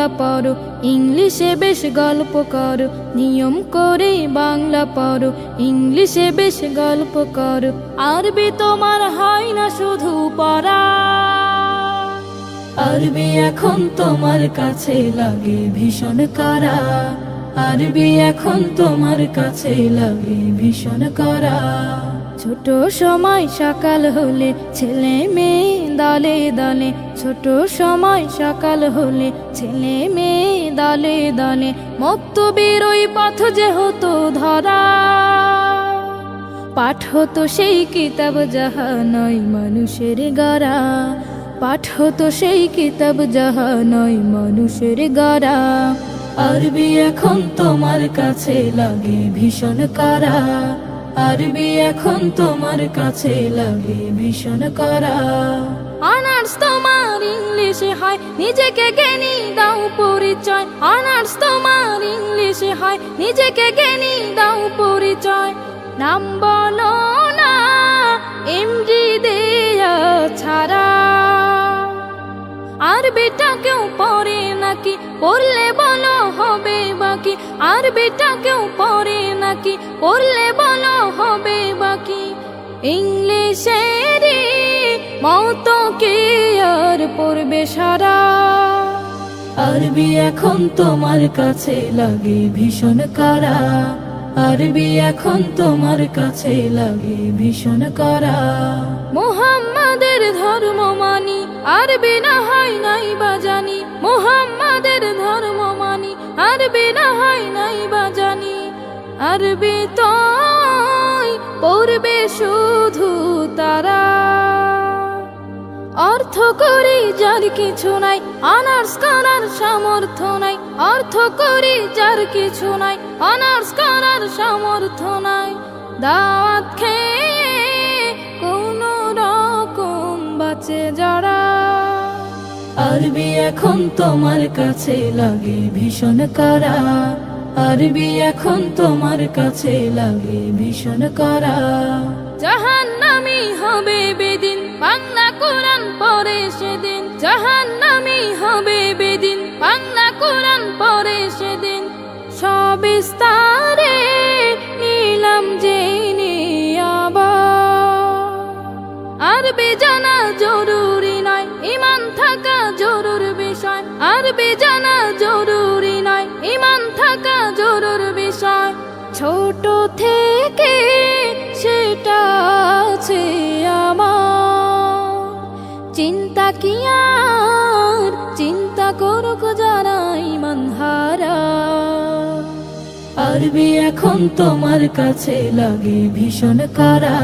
বাংলা পড়ো, ইংলিশে বেশ গল্প করো। নিয়ম করে বাংলা পড়ো, ইংলিশে বেশ গল্প করো। আরবি তোমার হয় না শুধু পড়া, আরবি এখন তোমার কাছে লাগে ভীষণ কড়া। আরবি এখন তোমার কাছে লাগে ভীষণ কড়া। ছোট সময় সকাল হলে ছেলে মেয়ে দলে দলে, ছোট সময় সকাল হলে ছেলে মেয়ে দলে দলে। মক্তবের ওই পথ যে হতো ধরা, পাঠ হতো সেই কিতাব যাহা নয় মানুষের গড়া। পাঠ হতো সেই কিতাব যাহা নয় মানুষের গড়া। আরবি এখন তোমার কাছে লাগে ভীষণ কড়া, আরবি এখন তোমার কাছে লাগে ভীষণ কড়া। অনার্স তোমার ইংলিশে হয়, নিজেকে জ্ঞানী দাও পরিচয়। অনার্স তোমার ইংলিশে হয়, নিজেকে জ্ঞানী দাও পরিচয়। নাম বলো না এমডি দেয়া ছাড়া, আরবিটা কেউ পড়ে নাকি? পড়লে বলো হবে বাকি। আরবিটা কেউ পড়ে নাকি? পড়লে বলো হবে বাকি। ইংলিশেরই মতো কে আর পড়বে সারা। আরবি এখন তোমার কাছে লাগে ভীষণ কড়া, আরবি এখন তোমার কাছে লাগে ভীষণ কড়া। মুহাম্মাদের ধর্ম মানি, আরবি না হয় নাই বা জানি। মুহাম্মাদের ধর্ম মানি, আরবি না হয় নাই বা জানি। আরবি তো পড়বে শুধু তারা, অর্থ করি যার কিছু নাই, অনার্স করার সামর্থ্য নাই। অর্থ করি যার কিছু নাই, অনার্স করার সামর্থ্য নাই। দাওয়াত খেয়ে কোন রকম বাঁচে যারা। আরবি এখন তোমার কাছে লাগে ভীষণ কড়া, আরবি এখন তোমার কাছে লাগে ভীষণ কড়া। জাহান্নামী হবে বেদিন বাংলা কোরআন পড়ে সেদিন। জাহান্নামী হবে বেদিন বাংলা কোরআন পড়ে সেদিন। সবিস্তারে নিলাম জেনে আবার, আরবি জানা জরুরি নয়, ঈমান থাকা জরুরি বিষয়। আরবি জানা জরুরি নয়, ঈমান থাকা জরুরি বিষয়। ছোট থেকে সেটা আছে আমার, চিন্তা কি আর চিন্তা করুক যারা ঈমান হারা। আরবি এখন তোমার কাছে লাগে ভীষণ কড়া,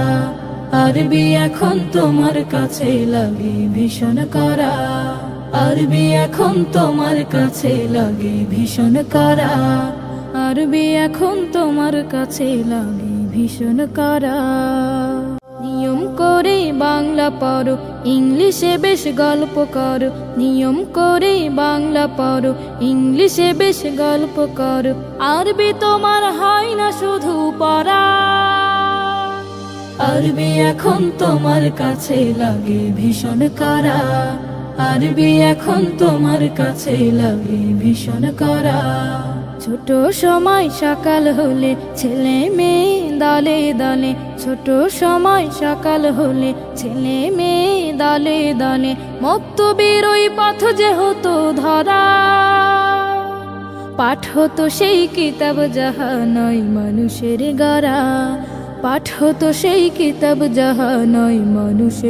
আরবি এখন তোমার কাছে লাগে ভীষণ কড়া। আরবি এখন তোমার কাছে লাগে ভীষণ কড়া, আরবি এখন তোমার কাছে লাগে ভীষণ কড়া। নিয়ম করে বাংলা পড়ো, ইংলিশে বেশ গল্প করো। নিয়ম করে বাংলা পড়ো, ইংলিশে বেশ গল্প করো। আরবি তোমার হয় না শুধু পড়া, আরবি এখন তোমার কাছে লাগে ভীষণ কড়া, আরবি এখন তোমার কাছে লাগে ভীষণ কড়া। ছোট সময় সকাল হলে ছেলে মেয়ে দলে দলে, ছোট সময় সকাল হলে ছেলে মেয়ে দলে দলে। মক্তবের ওই পথ যে হতো ধরা, পাঠ হতো সেই কিতাব যাহা নয় মানুষের গড়া। পাঠ হতো সেই কিতাব যাহা নয় মানুষের